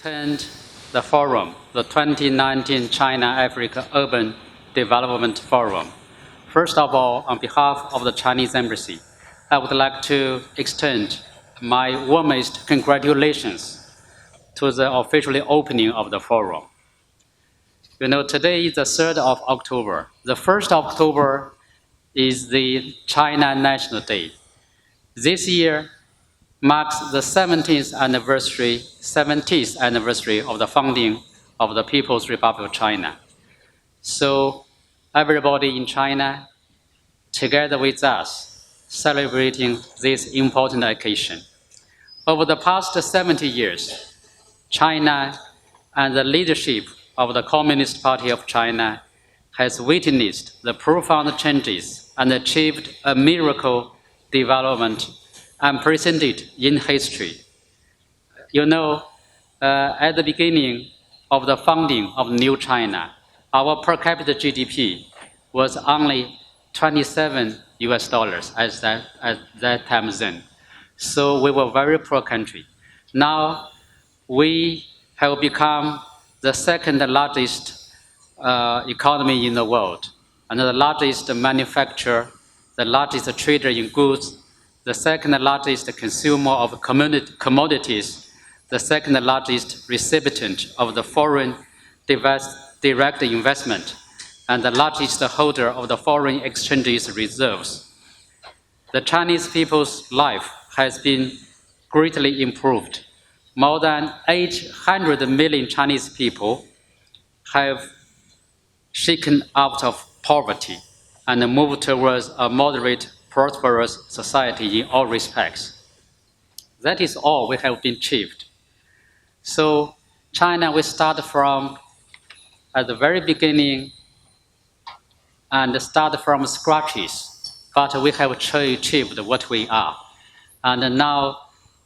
attend the forum, the 2019 China-Africa Urban Development Forum. First of all, on behalf of the Chinese Embassy, I would like to extend my warmest congratulations to the official opening of the forum. You know, today is the 3rd of October. The 1st of October is the China National Day. This year marks the 70th anniversary of the founding of the People's Republic of China. So everybody in China, together with us, celebrating this important occasion. Over the past 70 years, China and the leadership of the Communist Party of China has witnessed the profound changes and achieved a miracle development unprecedented in history. You know, at the beginning of the founding of New China, our per capita GDP was only $27 at that time then. So we were a very poor country. Now we have become the second largest economy in the world, and the largest manufacturer, the largest trader in goods, the second largest consumer of commodities, the second largest recipient of the foreign direct investment, and the largest holder of the foreign exchange reserves. The Chinese people's life has been greatly improved. More than 800 million Chinese people have shaken out of poverty and moved towards a moderate, prosperous society in all respects. That is all we have been achieved. So China will start from at the very beginning and start from scratches, but we have achieved what we are. And now,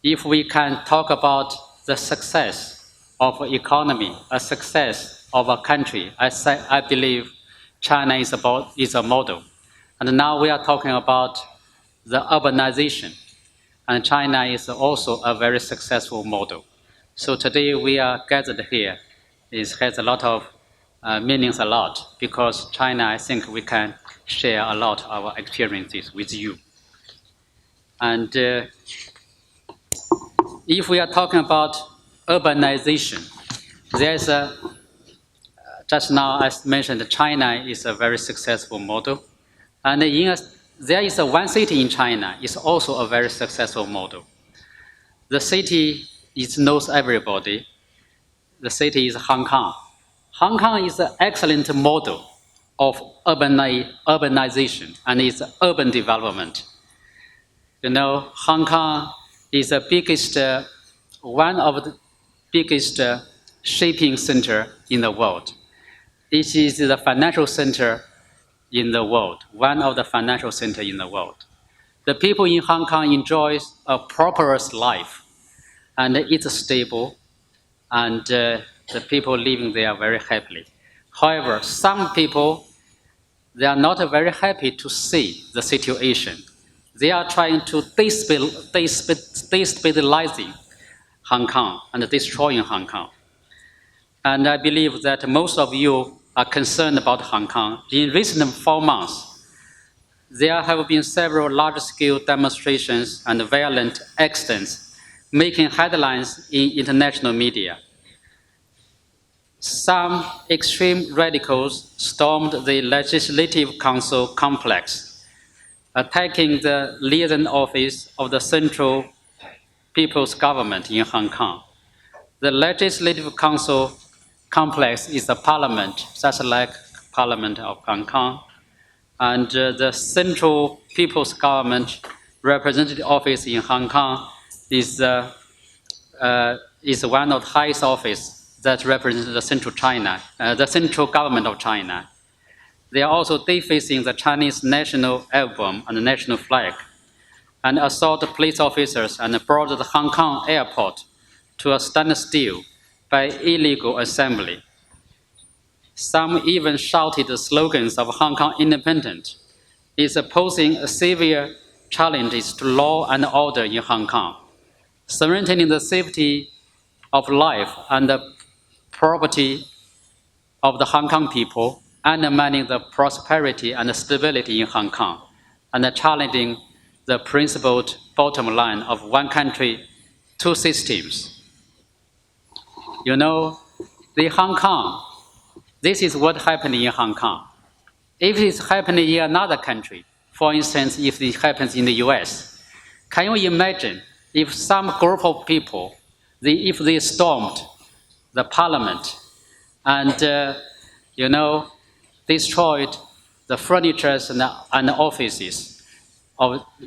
if we can talk about the success of economy, a success of a country, I believe China is a model. And now we are talking about the urbanization, and China is also a very successful model. So today we are gathered here. It has a lot of meanings because China, I think we can share a lot of our experiences with you. And if we are talking about urbanization, there's just now I mentioned China is a very successful model. And there is one city in China is also a very successful model. The city knows everybody. The city is Hong Kong. Hong Kong is an excellent model of urbanization and its urban development. You know, Hong Kong is one of the biggest shipping center in the world. It is the financial center in the world, one of the financial centers in the world. The people in Hong Kong enjoy a prosperous life, and it's stable, and the people living there very happily. However, some people, they are not very happy to see the situation. They are trying to destabilizing Hong Kong and destroying Hong Kong. And I believe that most of you are concerned about Hong Kong. In recent 4 months, there have been several large-scale demonstrations and violent accidents making headlines in international media. Some extreme radicals stormed the Legislative Council complex, attacking the liaison office of the Central People's Government in Hong Kong. The Legislative Council complex is a parliament, just like Parliament of Hong Kong. And the Central People's Government Representative Office in Hong Kong is one of the highest offices that represents the central government of China. They are also defacing the Chinese national emblem and the national flag, and assault police officers and brought the Hong Kong airport to a standstill by illegal assembly. Some even shouted the slogans of Hong Kong independence, is posing a severe challenges to law and order in Hong Kong, threatening the safety of life and the property of the Hong Kong people, undermining the prosperity and stability in Hong Kong, and challenging the principled bottom line of one country, two systems. You know, the Hong Kong, this is what happened in Hong Kong. If it's happening in another country, for instance, if it happens in the US, can you imagine if some group of people, if they stormed the parliament and, destroyed the furniture and offices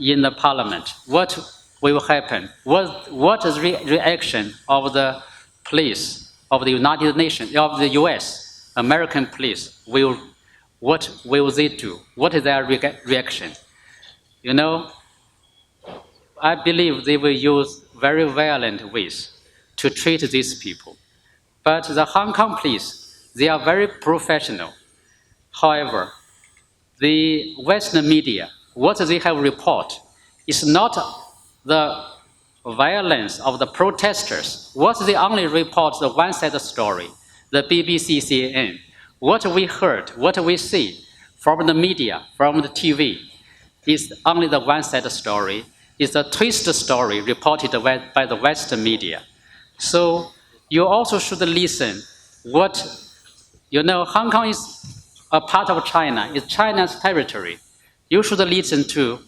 in the parliament, what will happen? What is the reaction of the police of the United Nations, of the US, American police? What will they do? What is their reaction? You know, I believe they will use very violent ways to treat these people. But the Hong Kong police, they are very professional. However, the Western media, what they have reported is not the violence of the protesters. What they only report the one-sided story, the BBC, CNN. What we heard, what we see from the media, from the TV, is only the one-sided story, is a twisted story reported by the Western media. So you also should listen Hong Kong is a part of China, it's China's territory. You should listen to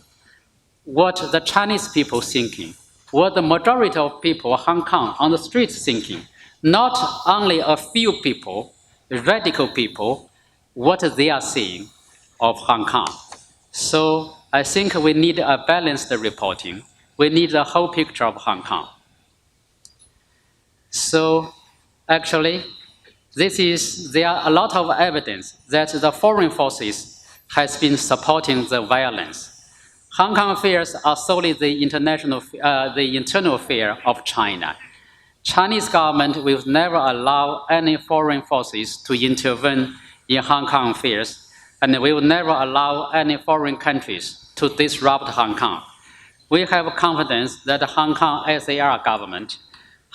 what the Chinese people thinking, what the majority of people in Hong Kong on the streets thinking, not only a few people, radical people, what they are seeing of Hong Kong. So I think we need a balanced reporting. We need the whole picture of Hong Kong. So actually, there are a lot of evidence that the foreign forces has been supporting the violence. Hong Kong affairs are solely the internal affair of China. Chinese government will never allow any foreign forces to intervene in Hong Kong affairs, and we will never allow any foreign countries to disrupt Hong Kong. We have confidence that the Hong Kong SAR government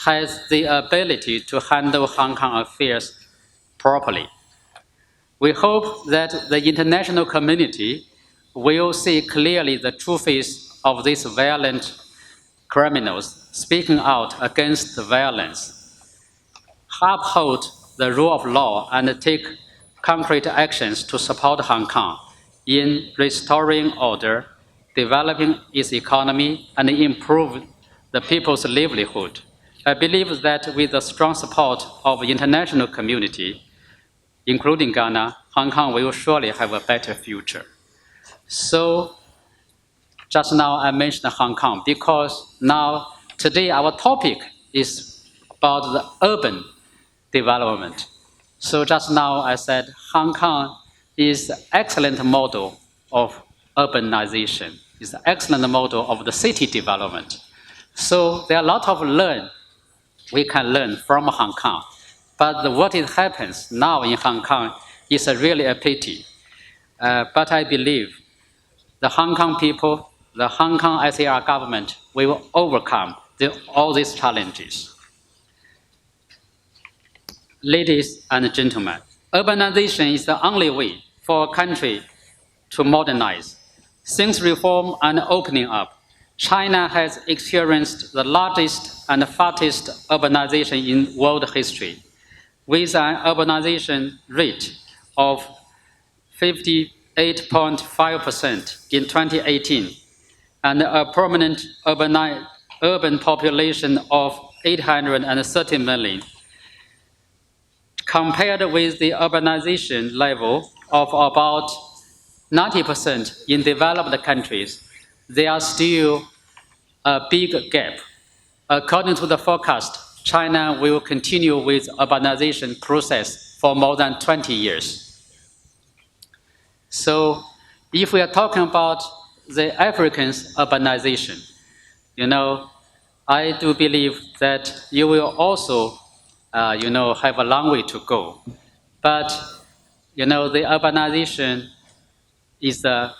has the ability to handle Hong Kong affairs properly. We hope that the international community will see clearly the true face of these violent criminals speaking out against the violence, uphold the rule of law, and take concrete actions to support Hong Kong in restoring order, developing its economy, and improve the people's livelihood. I believe that with the strong support of the international community, including Ghana, Hong Kong will surely have a better future. So, just now I mentioned Hong Kong because now, today our topic is about the urban development. So just now I said Hong Kong is an excellent model of urbanization, is an excellent model of the city development. So there are a lot of we can learn from Hong Kong. But what happens now in Hong Kong is really a pity. But I believe the Hong Kong people, the Hong Kong SAR government will overcome all these challenges. Ladies and gentlemen, urbanization is the only way for a country to modernize. Since reform and opening up, China has experienced the largest and fastest urbanization in world history, with an urbanization rate of 58.5% in 2018 and a permanent urban population of 830 million. Compared with the urbanization level of about 90% in developed countries, there are still a big gap. According to the forecast, China will continue with urbanization process for more than 20 years. So if we are talking about the Africans' urbanization, I do believe that you will also, have a long way to go. But, the urbanization is the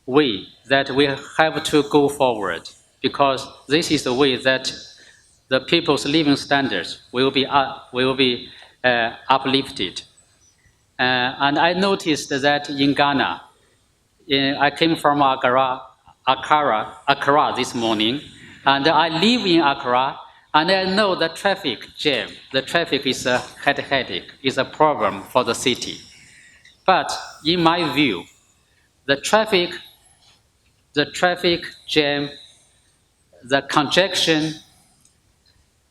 way that we have to go forward because this is the way that the people's living standards will be uplifted. And I noticed that in Ghana, I came from Accra this morning, and I live in Accra, and I know the traffic jam. The traffic is a headache, is a problem for the city. But in my view, the traffic jam, the congestion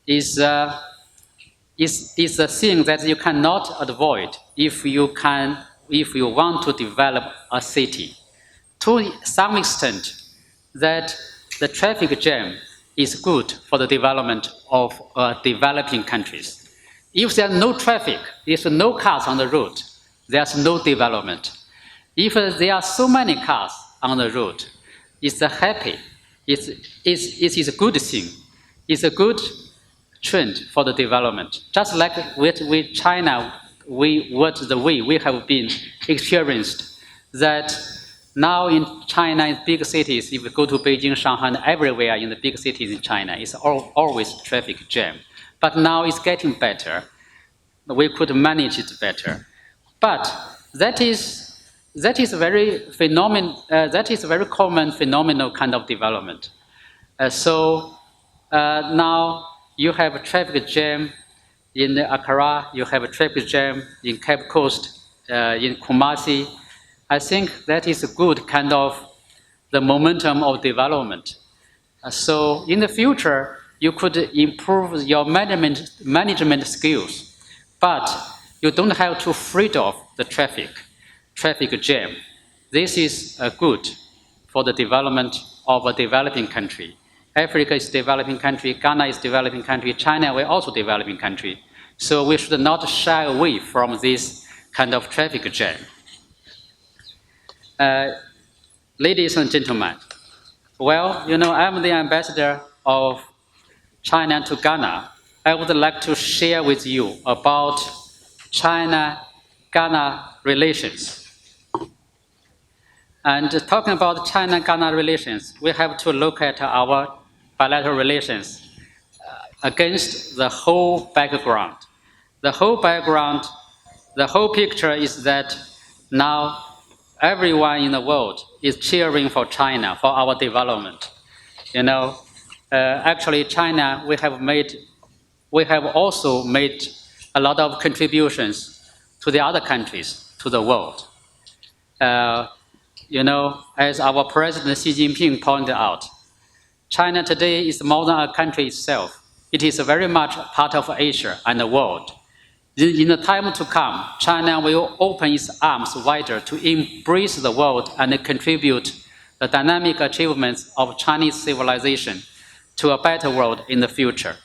is a thing that you cannot avoid if you want to develop a city. To some extent, that the traffic jam is good for the development of developing countries. If there's no traffic, if no cars on the road, there's no development. If there are so many cars on the road, it's happy. It is a good thing. It's a good trend for the development. Just like with China, we have been experienced that now in China, in big cities, if you go to Beijing, Shanghai, and everywhere in the big cities in China, it's always traffic jam. But now it's getting better. We could manage it better. But that is very common phenomenal kind of development. Now you have a traffic jam in Accra, you have a traffic jam in Cape Coast, in Kumasi. I think that is a good kind of the momentum of development. So in the future, you could improve your management skills, but you don't have to afraid of the traffic jam. This is good for the development of a developing country. Africa is a developing country, Ghana is a developing country, China will also developing country. So we should not shy away from this kind of traffic jam. Ladies and gentlemen, well, I'm the ambassador of China to Ghana. I would like to share with you about China-Ghana relations. And talking about China-Ghana relations, we have to look at our bilateral relations against the whole background. The whole picture is that now everyone in the world is cheering for China, for our development. Actually, China, we have also made a lot of contributions to the other countries, to the world. As our President Xi Jinping pointed out, China today is more than a country itself. It is very much part of Asia and the world. In the time to come, China will open its arms wider to embrace the world and contribute the dynamic achievements of Chinese civilization to a better world in the future.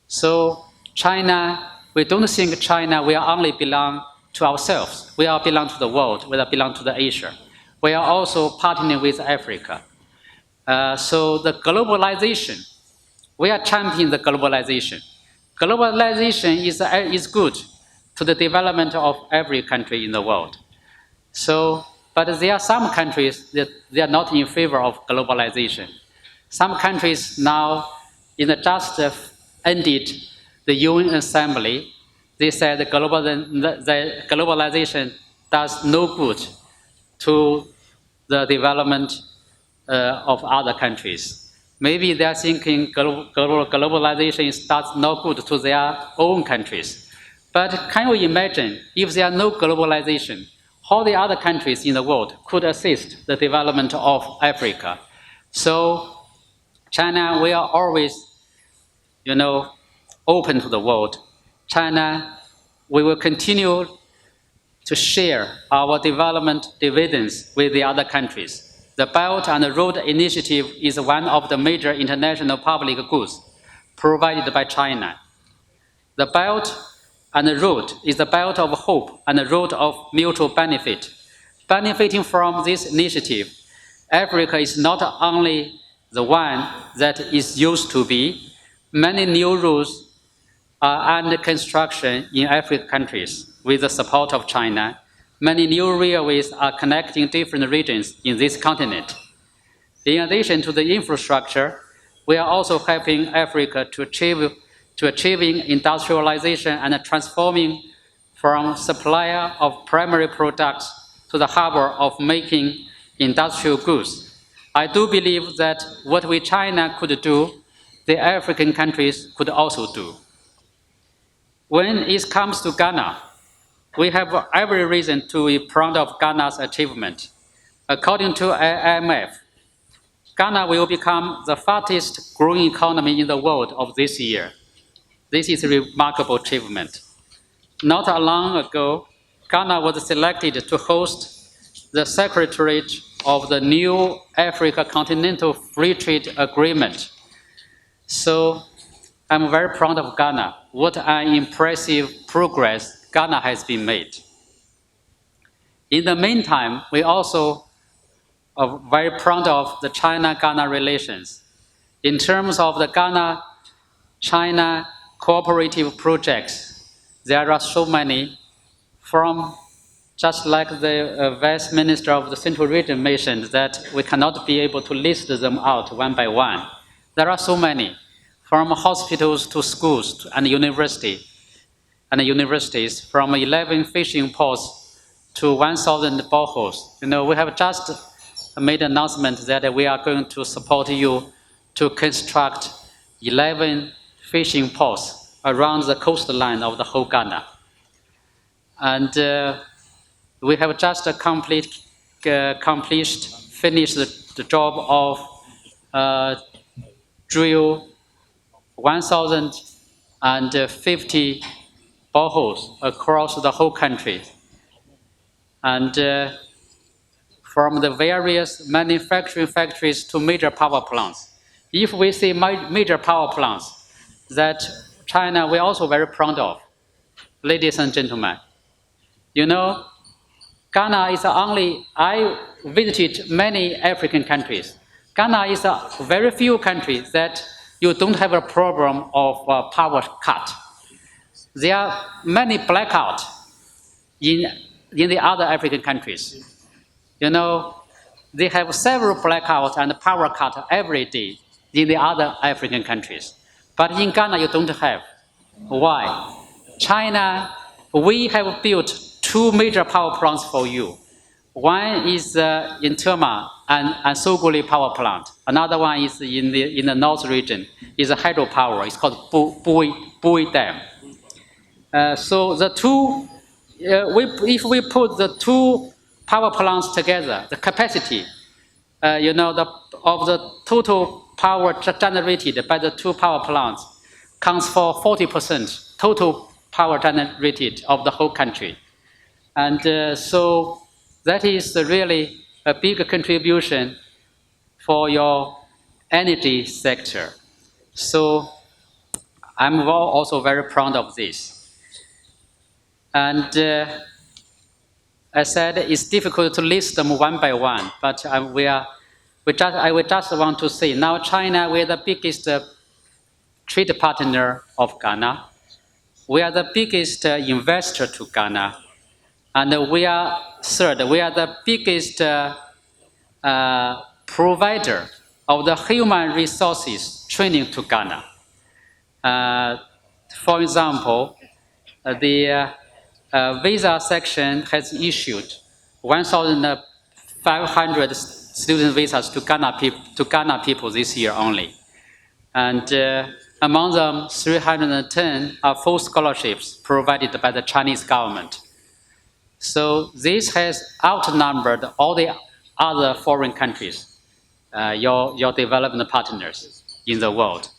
So China, we don't think China will only belong to ourselves. We all belong to the world. We all belong to the Asia. We are also partnering with Africa. So the globalization, we are championing the globalization. Globalization is good to the development of every country in the world. But there are some countries that they are not in favor of globalization. Some countries now, in the just ended the UN Assembly, they said the globalization does no good to the development of other countries. Maybe they are thinking globalization does no good to their own countries. But can you imagine if there are no globalization, how the other countries in the world could assist the development of Africa? So China, we are always, open to the world. China, we will continue to share our development dividends with the other countries. The Belt and Road Initiative is one of the major international public goods provided by China. The Belt and Road is the belt of hope and the road of mutual benefit. Benefiting from this initiative, Africa is not only the one that it used to be. Many new roads are under construction in African countries with the support of China. Many new railways are connecting different regions in this continent. In addition to the infrastructure, we are also helping Africa to achieving industrialization and transforming from supplier of primary products to the harbor of making industrial goods. I do believe that what we China could do, the African countries could also do. When it comes to Ghana, we have every reason to be proud of Ghana's achievement. According to IMF, Ghana will become the fastest growing economy in the world of this year. This is a remarkable achievement. Not long ago, Ghana was selected to host the Secretariat of the new Africa Continental Free Trade Agreement. So I'm very proud of Ghana. What an impressive progress Ghana has been made. In the meantime, we also are very proud of the China-Ghana relations. In terms of the Ghana-China cooperative projects, there are so many, from just like the Vice Minister of the Central Region mentioned, that we cannot be able to list them out one by one. There are so many, from hospitals to schools and universities, from 11 fishing ports to 1,000 boreholes. We have just made an announcement that we are going to support you to construct 11 fishing ports around the coastline of the whole Ghana. And we have just finished the job of drill 1,050 boreholes across the whole country. And from the various manufacturing factories to major power plants. If we see major power plants that China we're also very proud of, ladies and gentlemen. Ghana is I visited many African countries. Ghana is a very few countries that you don't have a problem of power cut. There are many blackouts in the other African countries. They have several blackouts and power cuts every day in the other African countries. But in Ghana, you don't have. Why? China, we have built 2 major power plants for you. One is in Terma and Soguli power plant. Another one is in the north region. Is a hydropower. It's called Bui Dam. So the two, if we put the 2 power plants together, the capacity, of the total power generated by the 2 power plants counts for 40% total power generated of the whole country. And so that is really a big contribution for your energy sector. So I'm also very proud of this. And I said it's difficult to list them one by one, but I would just want to say now China, we are the biggest trade partner of Ghana. We are the biggest investor to Ghana. And we are the biggest provider of the human resources training to Ghana. For example, the visa section has issued 1,500 student visas to Ghana people this year only. And among them, 310 are full scholarships provided by the Chinese government. So this has outnumbered all the other foreign countries, your development partners in the world.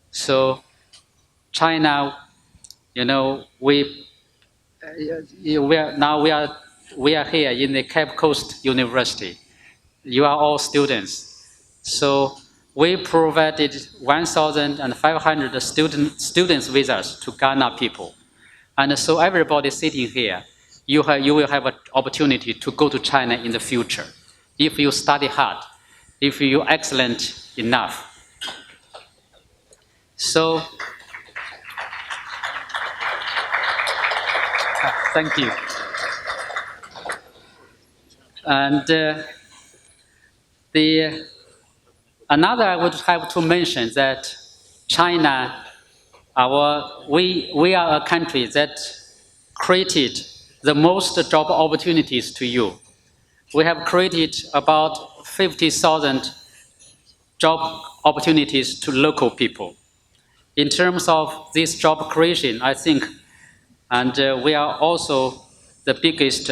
So China, we are here in the Cape Coast University. You are all students. So we provided 1,500 students visas to Ghana people. And so everybody sitting here, you will have an opportunity to go to China in the future if you study hard, if you're excellent enough. So, thank you. And Another I would have to mention that China, we are a country that created the most job opportunities to you. We have created about 50,000 job opportunities to local people. In terms of this job creation, I think, and we are also the biggest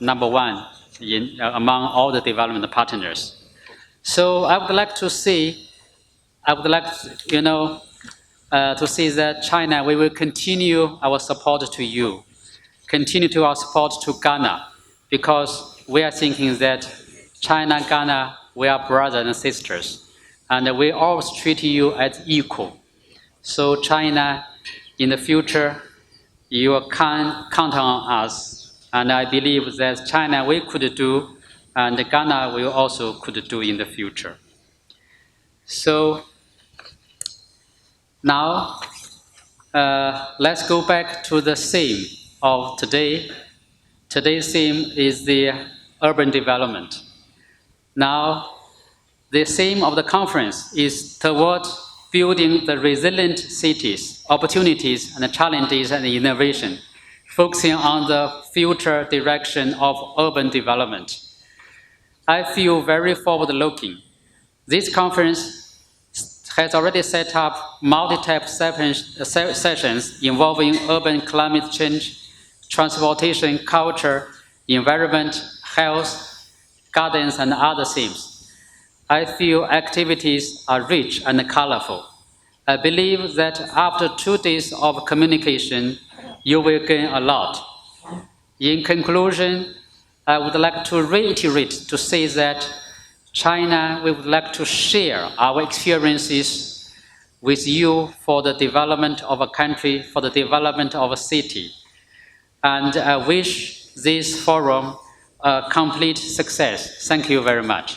number one among all the development partners. So I would like to see, to see that China, we will continue our support to you, continue to our support to Ghana, because we are thinking that China, Ghana, we are brothers and sisters, and we always treat you as equal. So China, in the future, you can count on us, and I believe that China we could do, and Ghana we also could do in the future. So now, let's go back to the theme of today. Today's theme is the urban development. Now, the theme of the conference is toward building the resilient cities, opportunities and challenges and innovation, focusing on the future direction of urban development. I feel very forward-looking. This conference has already set up multi-type sessions involving urban climate change, transportation, culture, environment, health, gardens, and other themes. I feel activities are rich and colorful. I believe that after 2 days of communication, you will gain a lot. In conclusion, I would like to reiterate to say that China, we would like to share our experiences with you for the development of a country, for the development of a city. And I wish this forum a complete success. Thank you very much.